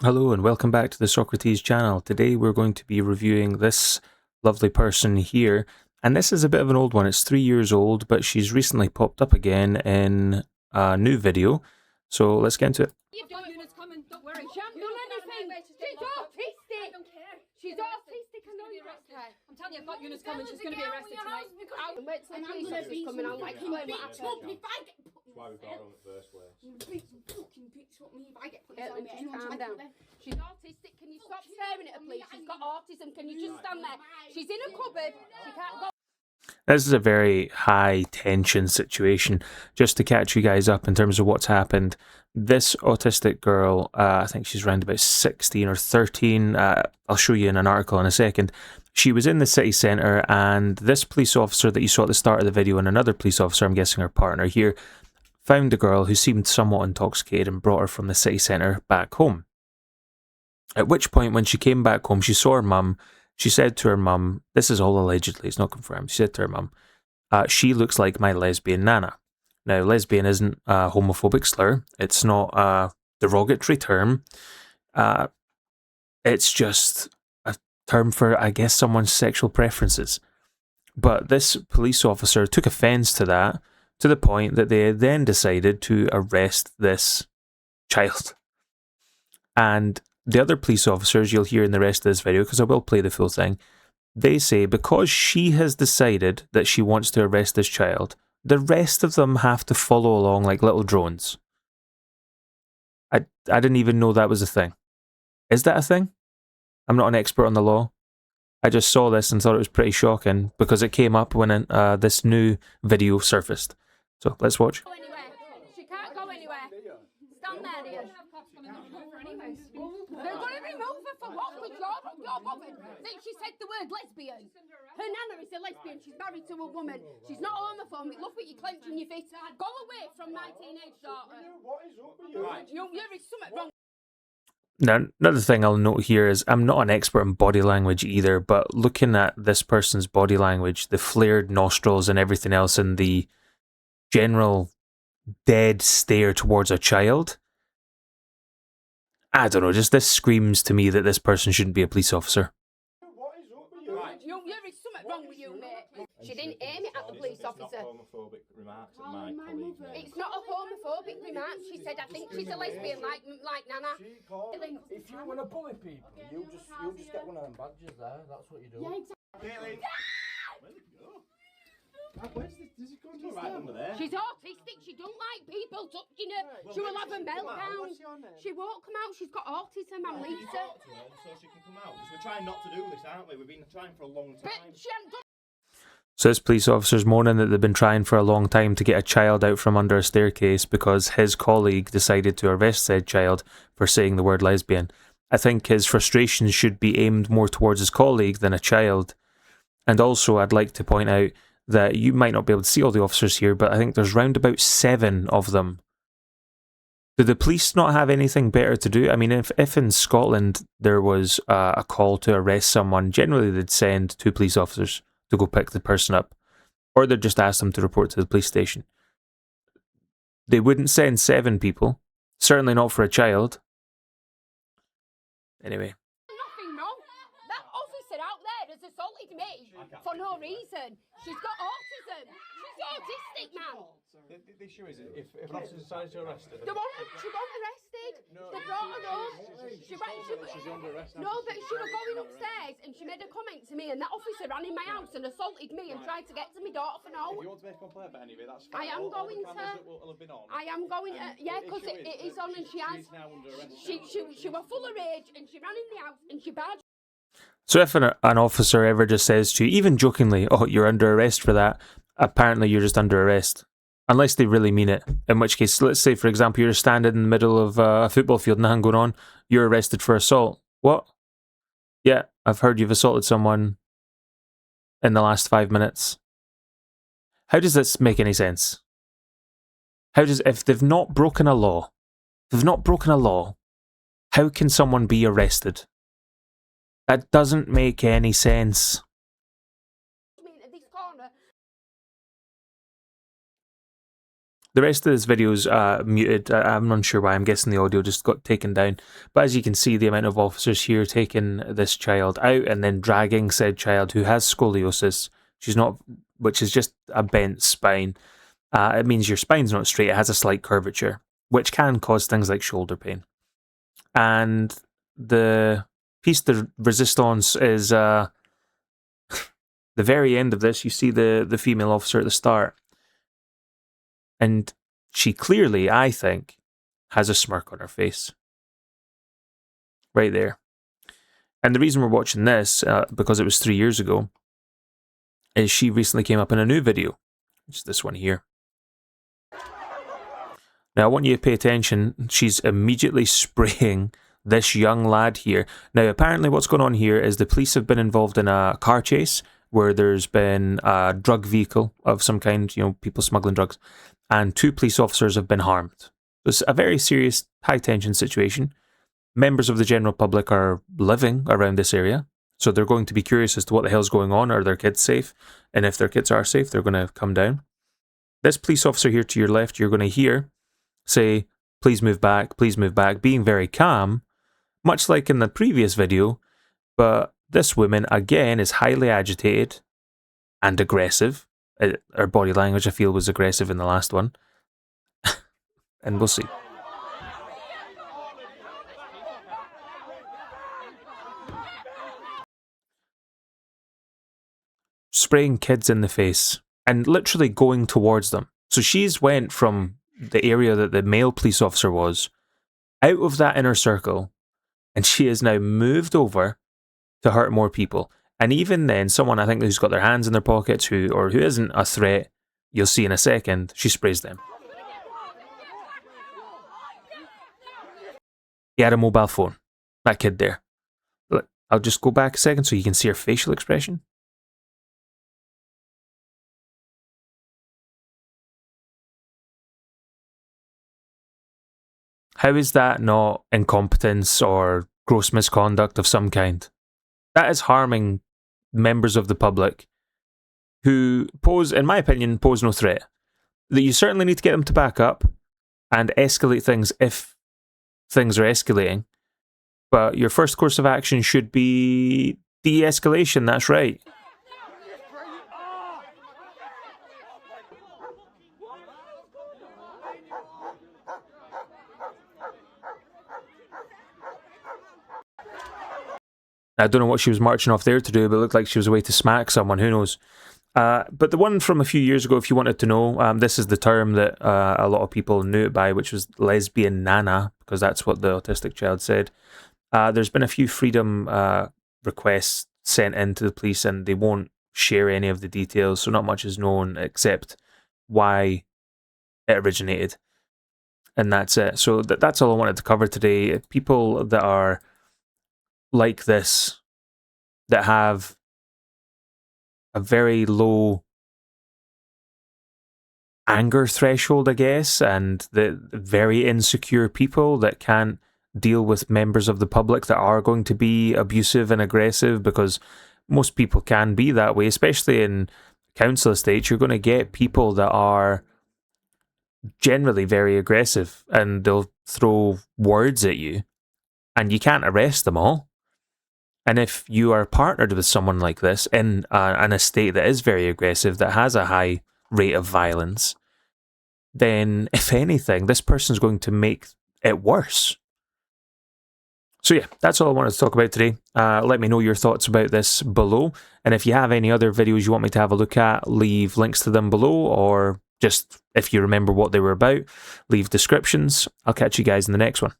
Hello and welcome back to the Socrates channel. Today we're going to be reviewing this lovely person here, and this is a bit of an old one. It's 3 years old, but she's recently popped up again in a new video. So let's get into it. You've got units coming, don't worry. She hasn't done anything. She's autistic. I don't care. She's autistic. I know you're arrested. I'm telling you, I've got units coming. She's going to be arrested tonight. I'll wait till the police officers come and I'll explain what happened. That's why we got her on in the first place. Fucking bitch, what me if I get put Calm down. She's autistic. Can you stop staring at her, please? She's got autism. Can you just stand there? She's in a cupboard. She can't go. This is a very high tension situation. Just to catch you guys up in terms of what's happened, this autistic girl, I think she's around about 16 or 13, I'll show you in an article in a second. She was in the city centre, and this police officer that you saw at the start of the video and another police officer, I'm guessing her partner here, found a girl who seemed somewhat intoxicated and brought her from the city centre back home. At which point, when she came back home, she saw her mum. She said to her mum, this is all allegedly, it's not confirmed, she said to her mum, she looks like my lesbian nana. Now, lesbian isn't a homophobic slur, it's not a derogatory term, it's just a term for, I guess, someone's sexual preferences. But this police officer took offence to that, to the point that they then decided to arrest this child. And the other police officers, you'll hear in the rest of this video, because I will play the full thing, they say because she has decided that she wants to arrest this child, the rest of them have to follow along like little drones. I didn't even know that was a thing. Is that a thing? I'm not an expert on the law. I just saw this and thought it was pretty shocking because it came up when this new video surfaced. So let's watch. She can't go anywhere. Stand there, dear. They're going to remove her for what? With your woman. She said the word lesbian. Her nana is a lesbian. She's married to a woman. She's not homophobic. Look what you're clenching your fist. Go away from my teenage daughter. What is up with you? There is something wrong. Now, another thing I'll note here is I'm not an expert in body language either, but looking at this person's body language, the flared nostrils and everything else, and the general dead stare towards a child, I don't know, just this screams to me that this person shouldn't be a police officer. What is up with you? There is something wrong with you, mate. She didn't aim it at the police officer. It's not homophobic remarks at my colleague. It's not a homophobic remark. She said, I think she's a lesbian like Nana. If you want to bully people, you'll just get one of them badges there. That's what you do. Yeah, exactly. Where'd it go? Does it go to right under there? She's autistic. She don't like people touching her. She will have a meltdown. She won't come out. She's got autism. I'm Lisa. Talk to her so she can come out. Because we're trying not to do this, aren't we? We've been trying for a long time. But she hasn't done. So this police officer's moaning that they've been trying for a long time to get a child out from under a staircase because his colleague decided to arrest said child for saying the word lesbian. I think his frustrations should be aimed more towards his colleague than a child. And also I'd like to point out that you might not be able to see all the officers here, but I think there's round about 7 of them. Do the police not have anything better to do? I mean, if in Scotland there was a call to arrest someone, generally they'd send 2 police officers to go pick the person up, or they'd just ask them to report to the police station. They wouldn't send 7 people, certainly not for a child. Anyway. Nothing wrong. That officer out there has assaulted me for no reason. She's got autism. She's autistic, man. The issue is, if an officer decides to arrest her, She wasn't arrested. They brought her up. she's under arrest now. No, but she was going upstairs and she made a comment to me, and that officer ran in my house and assaulted me and tried to get to my daughter for now. If you want to make a complaint about any of it, that's fine. I am All the going cameras to. that will have been on. I am going to. Yeah, because issue it is on, and she has. She's now under arrest. She was full of rage and she ran in the house and she barged. So if an officer ever just says to you, even jokingly, oh, you're under arrest for that, apparently you're just under arrest. Unless they really mean it. In which case, let's say, for example, you're standing in the middle of a football field, nothing going on, you're arrested for assault. What? Yeah, I've heard you've assaulted someone in the last 5 minutes. How does this make any sense? If they've not broken a law, how can someone be arrested? That doesn't make any sense. The rest of this video is muted. I'm unsure why. I'm guessing the audio just got taken down. But as you can see, the amount of officers here taking this child out and then dragging said child who has scoliosis, which is just a bent spine. It means your spine's not straight. It has a slight curvature, which can cause things like shoulder pain. And the piece de resistance is the very end of this. You see the female officer at the start. And she clearly, I think, has a smirk on her face. Right there. And the reason we're watching this, because it was 3 years ago, is she recently came up in a new video. It's this one here. Now, I want you to pay attention. She's immediately spraying this young lad here. Now, apparently what's going on here is the police have been involved in a car chase where there's been a drug vehicle of some kind, people smuggling drugs, and 2 police officers have been harmed. It's a very serious, high-tension situation. Members of the general public are living around this area, so they're going to be curious as to what the hell's going on. Are their kids safe? And if their kids are safe, they're going to come down. This police officer here to your left, you're going to hear say, please move back, being very calm, much like in the previous video, but this woman, again, is highly agitated and aggressive. Her body language, I feel, was aggressive in the last one. And we'll see. Spraying kids in the face and literally going towards them. So she's went from the area that the male police officer was, out of that inner circle, and she has now moved over to hurt more people. And even then, someone I think who's got their hands in their pockets who isn't a threat, you'll see in a second, she sprays them. He had a mobile phone, that kid there. Look, I'll just go back a second so you can see her facial expression. How is that not incompetence or gross misconduct of some kind? That is harming members of the public who pose, in my opinion, pose no threat. That you certainly need to get them to back up and escalate things if things are escalating. But your first course of action should be de-escalation, that's right. I don't know what she was marching off there to do, but it looked like she was away to smack someone, who knows. But the one from a few years ago, if you wanted to know, this is the term that a lot of people knew it by, which was Lesbian Nana, because that's what the autistic child said. There's been a few freedom requests sent in to the police, and they won't share any of the details, so not much is known except why it originated. And that's it. So that's all I wanted to cover today. People that are like this, that have a very low anger threshold, I guess, and the very insecure people that can't deal with members of the public that are going to be abusive and aggressive, because most people can be that way, especially in council estates. You're going to get people that are generally very aggressive and they'll throw words at you and you can't arrest them all. And if you are partnered with someone like this in an estate that is very aggressive, that has a high rate of violence, then if anything, this person's going to make it worse. So yeah, that's all I wanted to talk about today. Let me know your thoughts about this below. And if you have any other videos you want me to have a look at, leave links to them below, or just if you remember what they were about, leave descriptions. I'll catch you guys in the next one.